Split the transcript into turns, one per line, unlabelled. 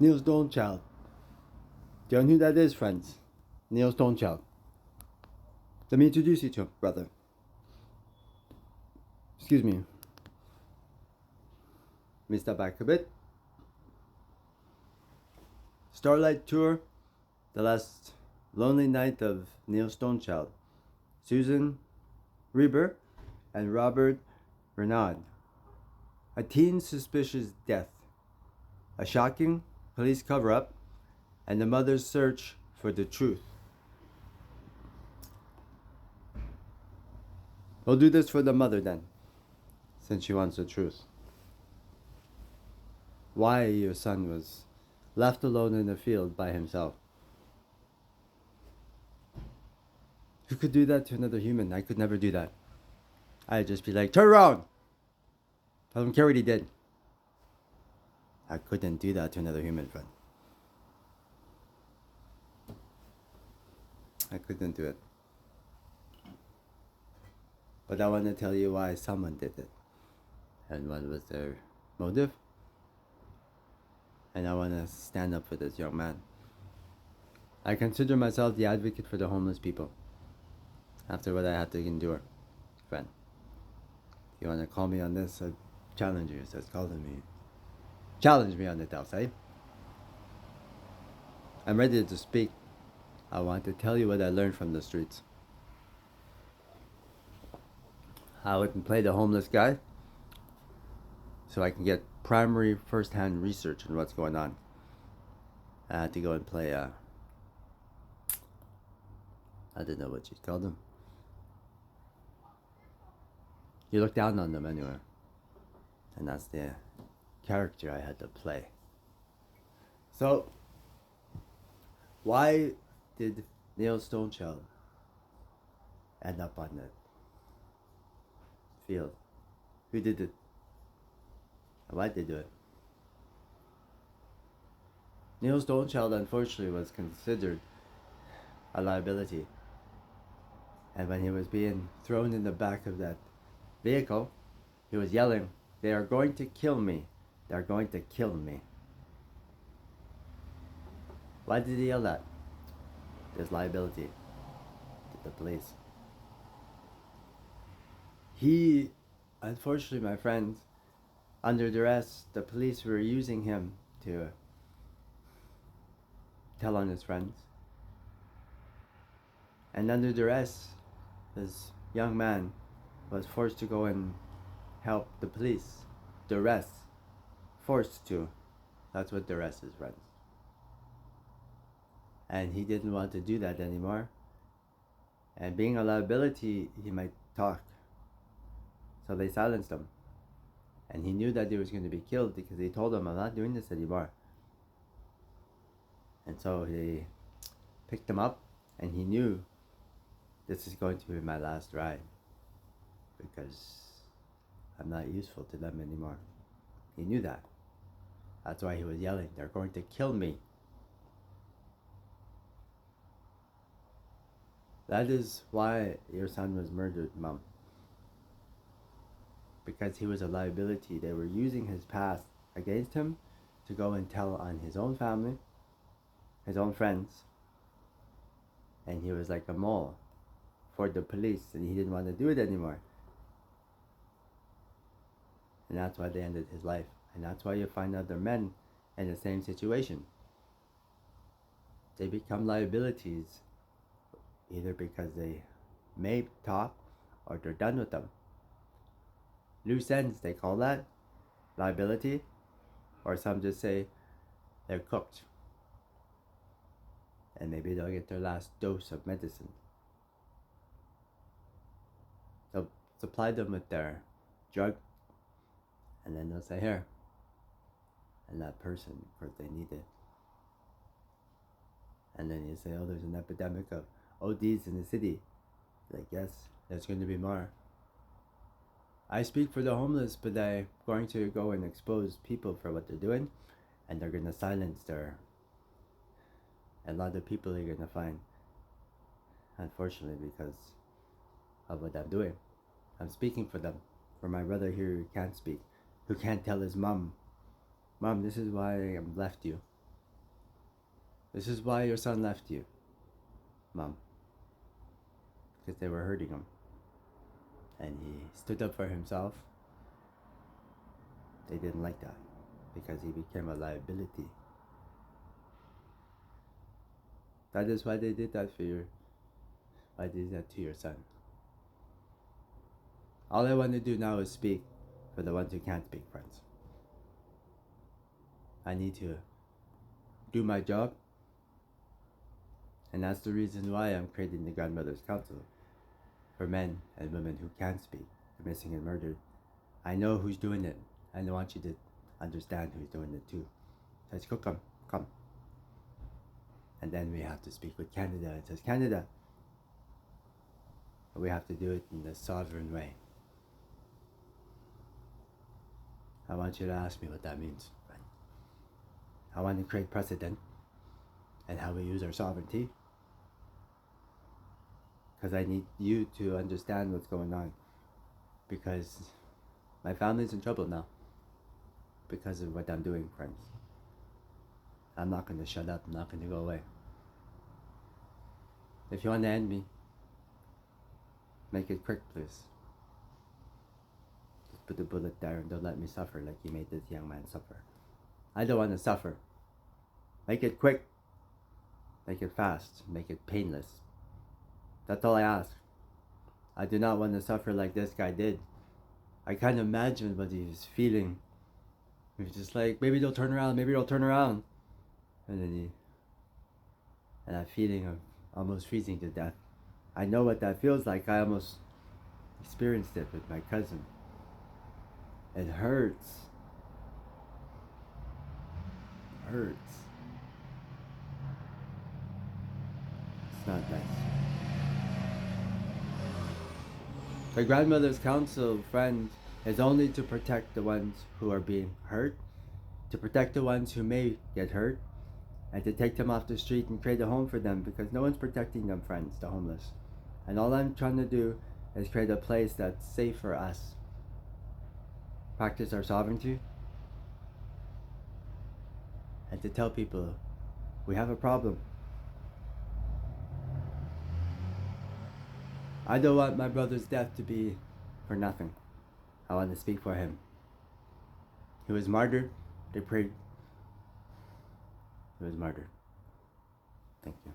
Neil Stonechild. Do you know who that is, friends? Neil Stonechild. Let me introduce you to him, brother. Excuse me. Let me step back a bit. Starlight Tour, The Last Lonely Night of Neil Stonechild. Susan Reber and Robert Renaud. A teen's suspicious death. A shocking police cover-up and the mother's search for the truth. We'll do this for the mother then, since she wants the truth. Why your son was left alone in the field by himself. Who could do that to another human? I could never do that. I'd just be like, turn around! I don't care what he did. I couldn't do that to another human, friend. I couldn't do it. But I want to tell you why someone did it. And what was their motive. And I want to stand up for this young man. I consider myself the advocate for the homeless people. After what I had to endure, friend. If you want to call me on this, I challenge you. It says calling me. Challenge me on it outside. I'm ready to speak. I want to tell you what I learned from the streets. I would play the homeless guy so I can get primary first-hand research on what's going on. I had to go and play I didn't know what you called them. You look down on them anyway. And that's the character I had to play. So, why did Neil Stonechild end up on that field? Who did it? And why did they do it? Neil Stonechild, unfortunately, was considered a liability. And when he was being thrown in the back of that vehicle, he was yelling, "They are going to kill me. They are going to kill me." Why did he yell that? There's liability to the police. He, unfortunately, my friends, under duress, the police were using him to tell on his friends. And under duress, this young man was forced to go and help the police. Duress. Forced to. That's what duress is, friends. And he didn't want to do that anymore. And being a liability, he might talk. So they silenced him. And he knew that he was going to be killed because he told them, "I'm not doing this anymore." And so he picked him up and he knew this is going to be my last ride because I'm not useful to them anymore. He knew that. That's why he was yelling, "They're going to kill me." That is why your son was murdered, Mom. Because he was a liability. They were using his past against him to go and tell on his own family, his own friends. And he was like a mole for the police, and he didn't want to do it anymore. And that's why they ended his life. And that's why you find other men in the same situation. They become liabilities either because they may talk or they're done with them. Loose ends, they call that liability, or some just say they're cooked and maybe they'll get their last dose of medicine. They'll supply them with their drug and then they'll say, "Here," and that person, of course, they need it. And then you say, "Oh, there's an epidemic of ODs in the city." Like, yes, there's going to be more. I speak for the homeless, but I'm going to go and expose people for what they're doing, and they're going to silence a lot of people you're going to find, unfortunately, because of what I'm doing. I'm speaking for them, for my brother here who can't speak, who can't tell his mom, "Mom, this is why I left you. This is why your son left you, Mom. Because they were hurting him. And he stood up for himself. They didn't like that because he became a liability. That is why they did that why they did that to your son. All I want to do now is speak for the ones who can't speak, friends. I need to do my job, and that's the reason why I'm creating the Grandmother's Council for men and women who can't speak, the missing and murdered. I know who's doing it, and I want you to understand who's doing it too. So let's go, come. And then we have to speak with Canada. It says, Canada. But we have to do it in the sovereign way. I want you to ask me what that means, friend. I want to create precedent and how we use our sovereignty. Because I need you to understand what's going on. Because my family's in trouble now. Because of what I'm doing, friends. I'm not going to shut up. I'm not going to go away. If you want to end me, make it quick, please. Just put the bullet there and don't let me suffer like you made this young man suffer. I don't want to suffer. Make it quick. Make it fast. Make it painless. That's all I ask. I do not want to suffer like this guy did. I can't imagine what he was feeling. He was just like, maybe they'll turn around, maybe they'll turn around. And then and that feeling of almost freezing to death. I know what that feels like. I almost experienced it with my cousin. It hurts. It hurts. It's not nice. The Grandmother's Council, friend, is only to protect the ones who are being hurt, to protect the ones who may get hurt, and to take them off the street and create a home for them, because no one's protecting them, friends, the homeless. And all I'm trying to do is create a place that's safe for us. Practice our sovereignty. And to tell people, we have a problem. I don't want my brother's death to be for nothing. I want to speak for him. He was martyred. They prayed. He was martyred. Thank you.